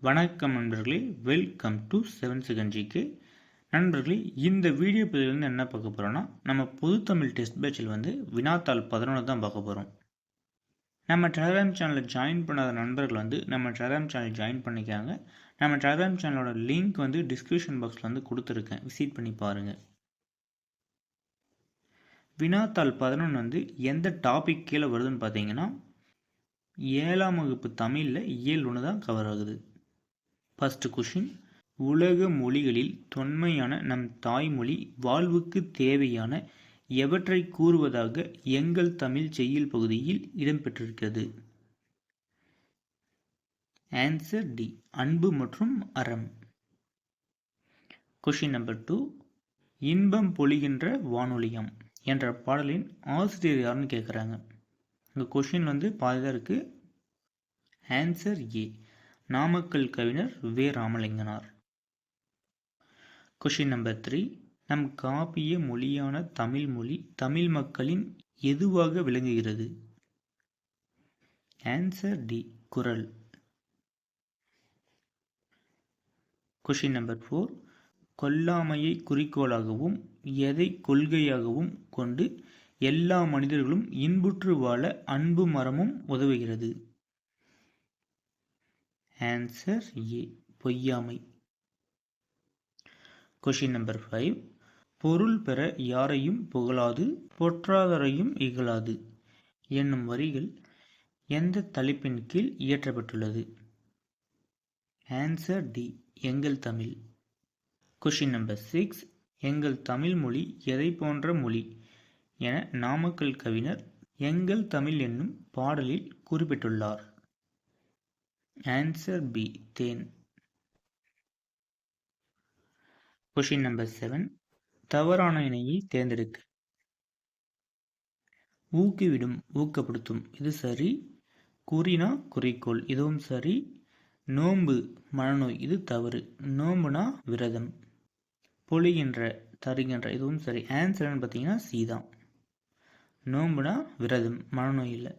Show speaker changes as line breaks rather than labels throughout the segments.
வணக்கம் நண்பர்களே, welcome to 7 second GK. நண்பர்களே, இந்த வீடியோ பதிவிலிருந்து என்ன பார்க்க போகிறோன்னா, நம்ம பொதுத்தமிழ் டெஸ்ட் பேட்சில் வினாத்தாள் 11 தான் பார்க்க போகிறோம். நம்ம டெலகிராம் சேனலில் ஜாயின் பண்ணாத நண்பர்கள் நம்ம டெலகிராம் சேனல் ஜாயின் பண்ணிக்காங்க. நம்ம டெலகிராம் சேனலோட லிங்க் டிஸ்கிரிப்ஷன் பாக்ஸில் கொடுத்துருக்கேன், விசிட் பண்ணி பாருங்கள். வினாத்தாள் 11 எந்த டாபிக் கீழே வருதுன்னு பார்த்தீங்கன்னா, 7ஆம் வகுப்பு தமிழில் இயல் 1 தான் கவர் ஆகுது. ஃபர்ஸ்ட் கொஷின், உலக மொழிகளில் தொன்மையான நம் தாய்மொழி வாழ்வுக்கு தேவையான எவற்றை கூறுவதாக எங்கள் தமிழ் செய்யுள் பகுதியில் இடம்பெற்றிருக்கிறது? ஆன்சர் டி, அன்பு மற்றும் அறம். கொஷின் நம்பர் 2, இன்பம் பொழிகின்ற வானொலியம் என்ற பாடலின் ஆசிரியர் யாருன்னு கேட்குறாங்க. இந்த கொஷின் பாதிதான் இருக்கு. ஆன்சர் ஏ, நாமக்கல் கவிஞர் வே. ராமலிங்கனார். கொஷின் நம்பர் 3, நம் காப்பிய மொழியான தமிழ் மொழி தமிழ் மக்களின் எதுவாக விளங்குகிறது? ஆன்சர் டி, குறள். கொஷின் நம்பர் 4, கொல்லாமையை குறிக்கோளாகவும் எதை கொள்கையாகவும் கொண்டு எல்லா மனிதர்களும் இன்புற்று வாழ அன்பு மரமும் உதவுகிறது? ஆன்சர் ஏ, பொய்யாமை. கொஷின் நம்பர் 5, பொருள் பெற யாரையும் புகழாது பொற்றாதரையும் இகழாது என்னும் வரிகள் எந்த தலைப்பின் கீழ் இயற்றப்பட்டுள்ளது? ஆன்சர் டி, எங்கள் தமிழ். கொஷின் நம்பர் 6, எங்கள் தமிழ் மொழி எதை போன்ற மொழி என நாமக்கல் கவிஞர் எங்கள் தமிழ் என்னும் பாடலில் குறிப்பிட்டுள்ளார்? ஆன்சர் பி, தேன். கொஷின் நம்பர் 7, தவறான இணையை தேர்ந்தெடுக்க. ஊக்குவிடும், ஊக்கப்படுத்தும், இது சரி. குறினா குறிக்கோள், இதுவும் சரி. நோன்பு, மனநோய், இது தவறு. நோம்புனா விரதம். பொழிகின்ற, தருகின்ற, இதுவும் சரி. ஆன்சர்னு பார்த்தீங்கன்னா சி தான். நோம்புனா விரதம், மனநோய் இல்லை.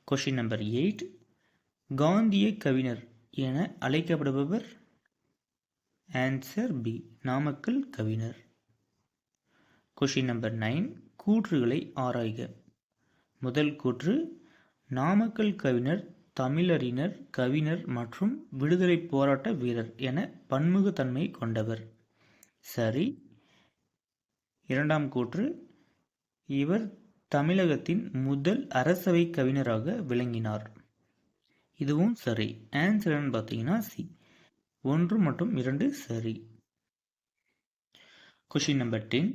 கொஷின் நம்பர் 8, காந்திய கவிஞர் என அழைக்கப்படுபவர்? ஆன்சர் பி, நாமக்கல் கவிஞர். கொஷின் நம்பர் 9, கூற்றுகளை ஆராய்க. முதல் கூற்று, நாமக்கல் கவிஞர் தமிழறிஞர், கவிஞர் மற்றும் விடுதலை போராட்ட வீரர் என பன்முகத்தன்மை கொண்டவர். சரி. இரண்டாம் கூற்று, இவர் தமிழகத்தின் முதல் அரசவை கவிஞராக விளங்கினார். இதுவும் சரி. ஆன்சர்னு பார்த்தீங்கன்னா சி, 1 மற்றும் 2 சரி. கொஷின் நம்பர் 10,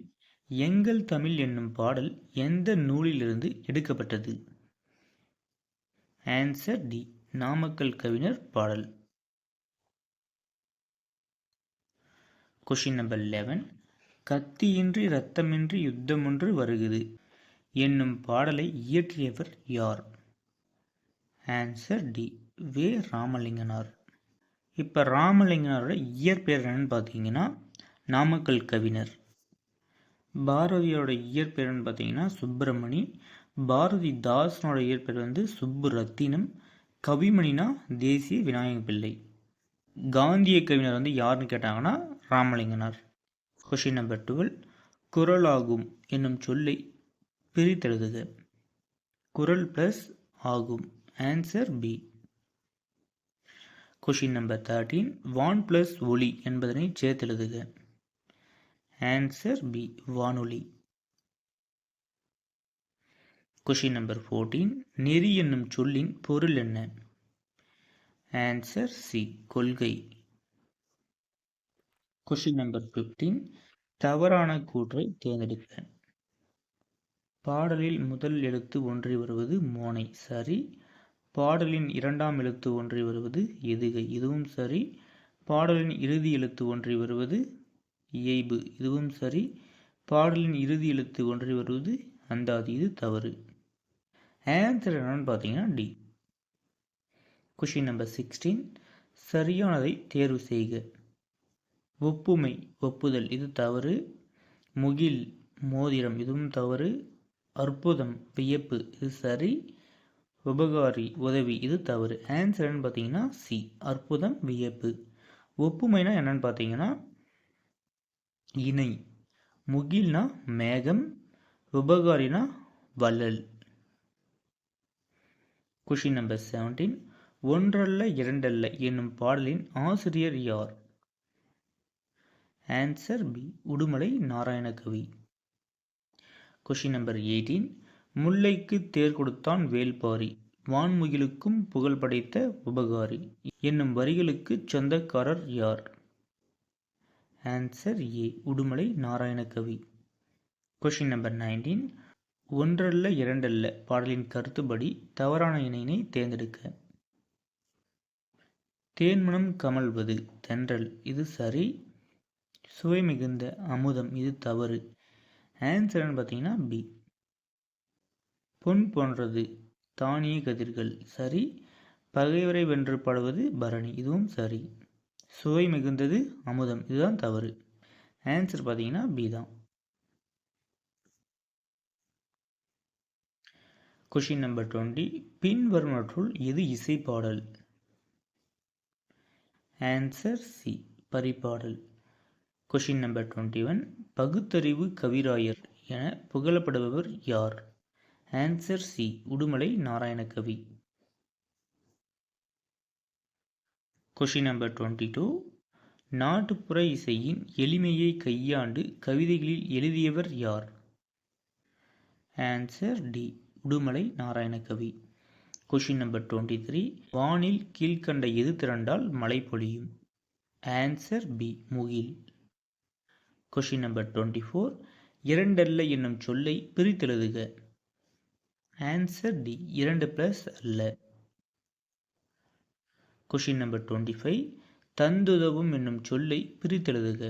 எங்கள் தமிழ் என்னும் பாடல் எந்த நூலிலிருந்து எடுக்கப்பட்டது? ஆன்சர் டி, நாமக்கல் கவிஞர் பாடல். கொஷின் நம்பர் 11, கத்தியின்றி இரத்தமின்றி யுத்தமொன்று வருகுது என்னும் பாடலை இயற்றியவர் யார்? ஆன்சர் டி, வே. ராமலிங்கனார். இப்போ ராமலிங்கனாரோட இயற்பெயர் என்னன்னு பார்த்தீங்கன்னா நாமக்கல் கவிஞர். பாரதியோட இயற்பெயர்னு பார்த்தீங்கன்னா சுப்பிரமணி. பாரதிதாசனோட இயற்பெயர் சுப்பு ரத்தினம். கவிமணினா தேசிய விநாயக பிள்ளை. காந்திய கவிஞர் யாருன்னு கேட்டாங்கன்னா ராமலிங்கனார். கொஷின் நம்பர் 12, குறளாகும் என்னும் சொல்லை பிரித்தெழுதுக. குறள் பிளஸ் ஆகும். Answer B. கொஷின் நம்பர் 13, வான் பிளஸ் ஒளி என்பதனை சேர்த்தெழுதுக. ஆன்சர் பி, வானொலி. கொஷின் நம்பர் 14, நெறி என்னும் சொல்லின் பொருள் என்ன? ஆன்சர் சி, கொள்கை. கொஷின் நம்பர் 15, தவறான கூற்றை தேர்ந்தெடுக்க. பாடலில் முதல் எழுத்து ஒன்றி வருவது மோனை, சரி. பாடலின் இரண்டாம் எழுத்து ஒன்றி வருவது எதுகை, இதுவும் சரி. பாடலின் இறுதி எழுத்து ஒன்றி வருவது இயைபு, இதுவும் சரி. பாடலின் இறுதி எழுத்து ஒன்றி வருவது அந்தாதி, இது தவறு. ஆன்சர் என்னன்னு பார்த்தீங்கன்னா டி. கொஷின் நம்பர் 16, சரியானதை தேர்வு செய்க. ஒப்புமை, ஒப்புதல், இது தவறு. முகில், மோதிரம், இதுவும் தவறு. அற்புதம், வியப்பு, இது சரி. உபகாரி உதவி இது தவறு. ஆன்சர் என்னன்னு பார்த்தீங்கன்னா சி அற்புதம் வியப்பு. ஒப்புமைனா என்னன்னு பார்த்தீங்கன்னா இணை. முகில்னா மேகம், உபகாரினா வள்ளல். Question number 17. ஒன்றல்ல இரண்டல்ல என்னும் பாடலின் ஆசிரியர் யார்? Answer B Udumalai Narayanakavi. Question number 18. முல்லைக்கு தேர் கொடுத்தான் வேல்பாரி, வான்முகிலுக்கும் புகழ் படைத்த உபகாரி என்னும் வரிகளுக்கு சொந்தக்காரர் யார்? ஆன்சர் ஏ உடுமலை நாராயணகவி. Question number 19. ஒன்றல்ல இரண்டல்ல பாடலின் கருத்துப்படி தவறான இணையினை தேர்ந்தெடுக்க. தேன்மணம் கமழ்வது தென்றல் இது சரி. சுவை மிகுந்த அமுதம் இது தவறு. ஆன்சர்னு பார்த்தீங்கன்னா பி. பொன் போன்றது தானிய கதிர்கள் சரி. பகைவரை வென்று பாடுவது பரணி இதுவும் சரி. சுவை மிகுந்தது அமுதம் இதுதான் தவறு. ஆன்சர் பார்த்தீங்கன்னா பி தான். Question number 20. பின்வருவனற்றுள் எது இசை பாடல்? Answer C Paripadal. Question number 21. பகுத்தறிவு கவிராயர் என புகழப்படுபவர் யார்? Answer C Udumalai Narayanakavi. Question number 22. நாட்டுப்புற இசையின் எளிமையை கையாண்டு கவிதைகளில் எழுதியவர் யார்? Answer D Udumalai Narayanakavi. Question number 23. வானில் கீழ்கண்ட எது திரண்டால் மழை பொழியும்? ஆன்சர் பி முகில். Question number 24. இரண்டல்ல என்னும் சொல்லை பிரித்தெழுதுக. ஆன்சர் டி 2 + அல்ல. Question number 25. தந்துதவும் என்னும் சொல்லை பிரித்தெழுதுக.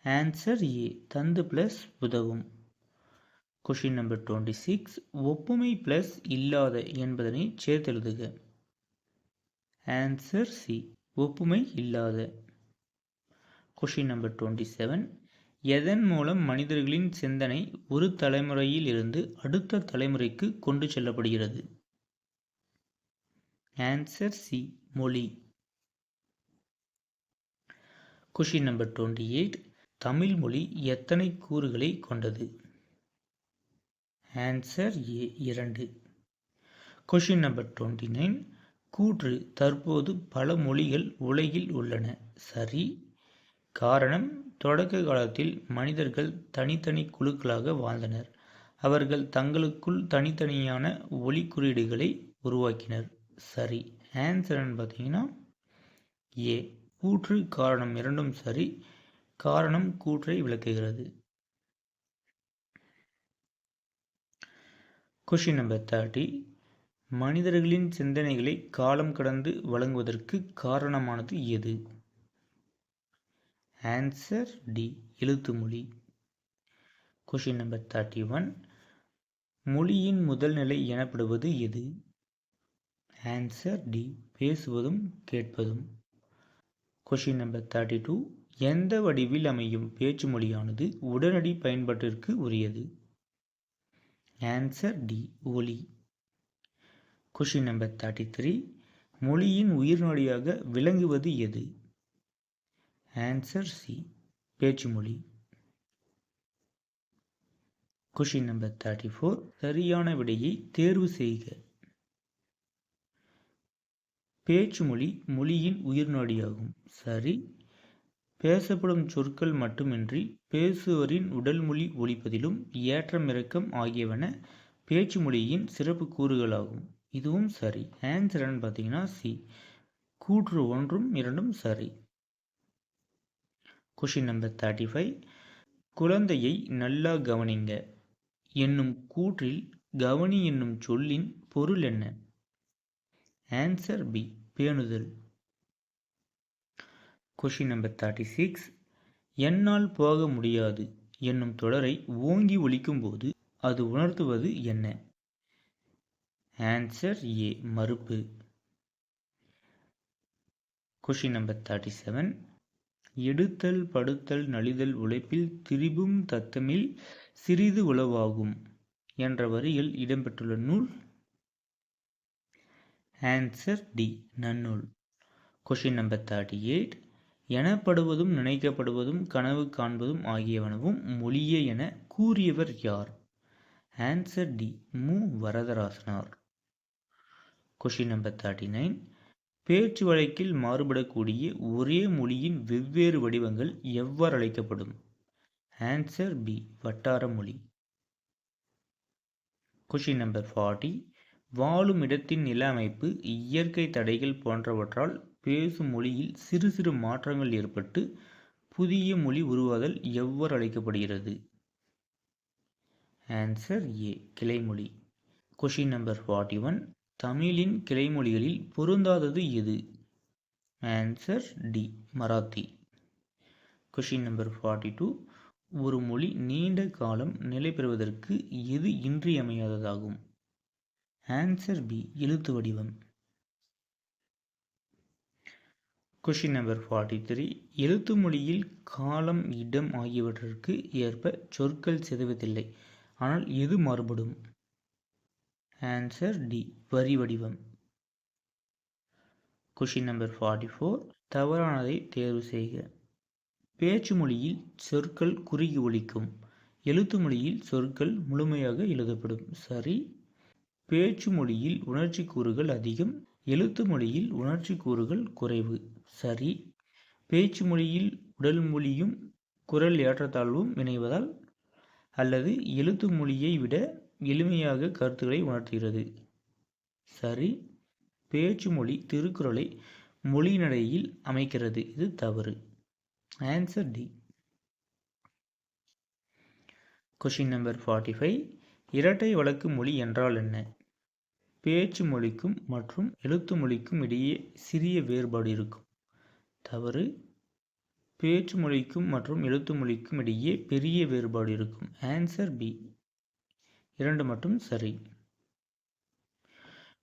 ஆன்சர் ஏ தந்து + உதவும். Question number 26. ஒப்புமை ப்ளஸ் இல்லாத என்பதனை சேர்த்தெழுதுக. ஆன்சர் சி ஒப்புமை இல்லாத. Question number 27. எதன் மூலம் மனிதர்களின் சிந்தனை ஒரு தலைமுறையில் இருந்து அடுத்த தலைமுறைக்கு கொண்டு செல்லப்படுகிறது? ஆன்சர் சி மொழி. Question number 28. தமிழ் மொழி எத்தனை கூறுகளை கொண்டது? Answer A 2. Question number 29. கூற்று தற்போது பல மொழிகள் உலகில் உள்ளன சரி. காரணம் தொடக்க காலத்தில் மனிதர்கள் தனித்தனி குழுக்களாக வாழ்ந்தனர். அவர்கள் தங்களுக்குள் தனித்தனியான ஒலி குறியீடுகளை உருவாக்கினர் சரி. ஆன்சர்னு பார்த்தீங்கன்னா ஏ கூற்று காரணம் இரண்டும் சரி. காரணம் கூற்றை விளக்குகிறது. Question number 30. மனிதர்களின் சிந்தனைகளை காலம் கடந்து வழங்குவதற்கு காரணமானது எது? ஆன்சர் டி எழுத்து மொழி. Question number 31. மொழியின் முதல் நிலை எனப்படுவது எது? ஆன்சர் டி பேசுவதும் கேட்பதும். Question number 32. எந்த வடிவில் அமையும் பேச்சு மொழியானது உடனடி பயன்பாட்டிற்கு உரியது? ஆன்சர் டி ஒலி. Question number 33. மொழியின் உயிர்நாடியாக விளங்குவது எது? ஆன்சர் சி பேச்சு மொழி. Question number 34. சரியான விடையை தேர்வு செய்க. பேச்சு மொழி மொழியின் உயிர்நாடியாகும் சரி. பேசப்படும் சொற்கள் மட்டுமின்றி பேசுவரின் உடல் மொழி ஒலிப்பதிலும் ஏற்றம் இறக்கம் ஆகியவன பேச்சு மொழியின் சிறப்பு கூறுகளாகும் இதுவும் சரி. ஆன்சர்னு பார்த்தீங்கன்னா சி கூற்று 1 2 சரி. Question number 35. குழந்தையை நல்லா கவனிங்க என்னும் கூற்றில் கவனி என்னும் சொல்லின் பொருள் என்ன? ஆன்சர் பி பேணுதல். Question number 36. என்னால் போக முடியாது என்னும் தொடரை ஓங்கி ஒலிக்கும் போது அது உணர்த்துவது என்ன? ஆன்சர் ஏ மறுப்பு. Question number 37. எடுத்தல் படுத்தல் நலிதல் உழைப்பில் திரிபும் தத்தமில் சிறிது உளவாகும் என்ற வரிகள் இடம்பெற்றுள்ள நூல்? Answer D, Nannul. Question number 38. எனப்படுவதும் நினைக்கப்படுவதும் கனவு காண்பதும் ஆகியவனவும் மொழியே என கூறியவர் யார்? Answer D, Mu. Varadarasanar. Question number 39. பேச்சு வழக்கில் மாறுபடக்கூடிய ஒரே மொழியின் வெவ்வேறு வடிவங்கள் எவ்வாறு அழைக்கப்படும்? ஆன்சர் பி, வட்டார மொழி. Question number 40. வாழும் இடத்தின் நில அமைப்பு, இயற்கை தடைகள் போன்றவற்றால் பேசும் மொழியில் சிறு சிறு மாற்றங்கள் ஏற்பட்டு புதிய மொழி உருவாதல் எவ்வாறு அழைக்கப்படுகிறது? ஆன்சர் ஏ, கிளைமொழி. Question number 41. தமிழின் கிளைமொழிகளில் பொருந்தாதது எது? Answer D, Marathi. Question number 42. ஒரு மொழி நீண்ட காலம் நிலை பெறுவதற்கு எது இன்றியமையாததாகும்? ஆன்சர் பி, எழுத்து வடிவம். Question number 43. எழுத்து மொழியில் காலம், இடம் ஆகியவற்றிற்கு ஏற்ப சொற்கள் சிதைவதில்லை, ஆனால் எது மாறுபடும்? ஆன்சர் டி, வரி வடிவம். Question number 44. தவறானதை தேர்வு செய்க. பேச்சு மொழியில் சொற்கள் குறுகி ஒலிக்கும், எழுத்து மொழியில் சொற்கள் முழுமையாக எழுதப்படும். சரி. பேச்சு மொழியில் உணர்ச்சி கூறுகள் அதிகம், எழுத்து மொழியில் உணர்ச்சி கூறுகள் குறைவு. சரி. பேச்சு மொழியில் உடல் மொழியும் குரல் ஏற்றத்தாழ்வும் இணைவதால் அல்லது எழுத்து மொழியை விட எளிமையாக கருத்துக்களை உணர்த்துகிறது. சரி. பேச்சு மொழி திருக்குறளை மொழி நடையில் அமைக்கிறது. இது தவறு. Answer D. Question number 45. இரட்டை வழக்கு மொழி என்றால் என்ன? பேச்சு மொழிக்கும் மற்றும் எழுத்து மொழிக்கும் இடையே சிறிய வேறுபாடு இருக்கும். தவறு. பேச்சு மொழிக்கும் மற்றும் எழுத்து மொழிக்கும் இடையே பெரிய வேறுபாடு இருக்கும். ஆன்சர் பி, 2 மட்டும் சரி.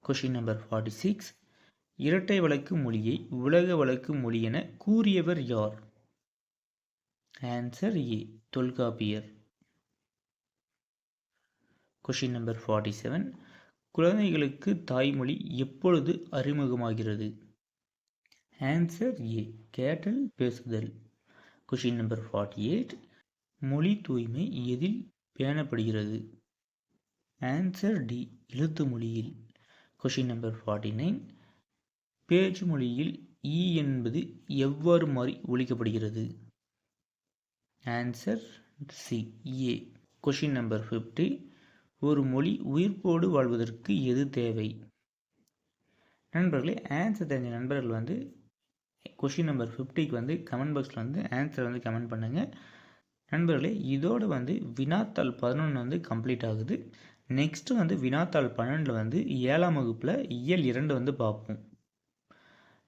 Question number 46. இரட்டை வழக்கு மொழியை உலக வழக்கு மொழி என கூறியவர் யார்? Answer A, Tholkappiyar. Question number 47. குழந்தைகளுக்கு தாய்மொழி எப்பொழுது அறிமுகமாகிறது? ஆன்சர் ஏ, கேட்டல் பேசுதல். Question number 48. மொழி தூய்மை எதில் பேணப்படுகிறது? ஆன்சர் டி, எழுத்து மொழியில். Question number 49. பேச்சு மொழியில் ஈ என்பது எவ்வாறு மாறி ஒலிக்கப்படுகிறது? ஆன்சர் சி, ஏ. Question number 50. ஒரு மொழி உயிர்ப்போடு வாழ்வதற்கு எது தேவை? நண்பர்களே, ஆன்சர் தெரிஞ்ச நண்பர்கள் கொஷின் நம்பர் 50க்கு கமெண்ட் பாக்ஸில் ஆன்சர் கமெண்ட் பண்ணுங்கள். நண்பர்களே, இதோடு வினாத்தாள் 11 கம்ப்ளீட் ஆகுது. நெக்ஸ்ட்டு வினாத்தாள் 12 7ஆம் வகுப்பில் இயல் 2 பார்ப்போம்.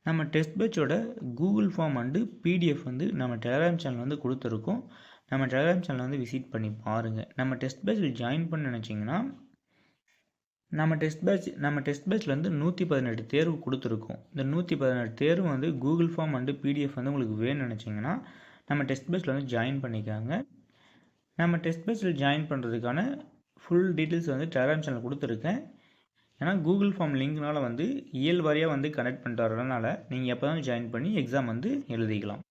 நம்ம டெஸ்ட் பேட்சோட கூகுள் ஃபார்ம் அண்டு பிடிஎஃப் நம்ம டெலகிராம் சேனல் கொடுத்துருக்கோம். நம்ம டெலகிராம் சேனல் விசிட் பண்ணி பாருங்கள். நம்ம டெஸ்ட் பேட்சில் ஜாயின் பண்ண நினச்சிங்கன்னா நம்ம டெஸ்ட் பேட்சில் 118 தேர்வு கொடுத்துருக்கோம். இந்த 118 தேர்வு கூகுள் ஃபார்ம் அண்டு பிடிஎஃப் உங்களுக்கு வேணும்னு நினச்சிங்கன்னா நம்ம டெஸ்ட் பேட்சில் ஜாயின் பண்ணிக்காங்க. நம்ம டெஸ்ட் பேட்சில் ஜாயின் பண்ணுறதுக்கான ஃபுல் டீட்டெயில்ஸ் டெலகிராம் சேனல் கொடுத்துருக்கேன். ஏன்னா கூகுள் ஃபார்ம் லிங்க்னால் இயல் வாரியாக கனெக்ட் பண்ணிட்டு வரதுனால நீங்கள் எப்போ தான் ஜாயின் பண்ணி எக்ஸாம் எழுதிக்கலாம்.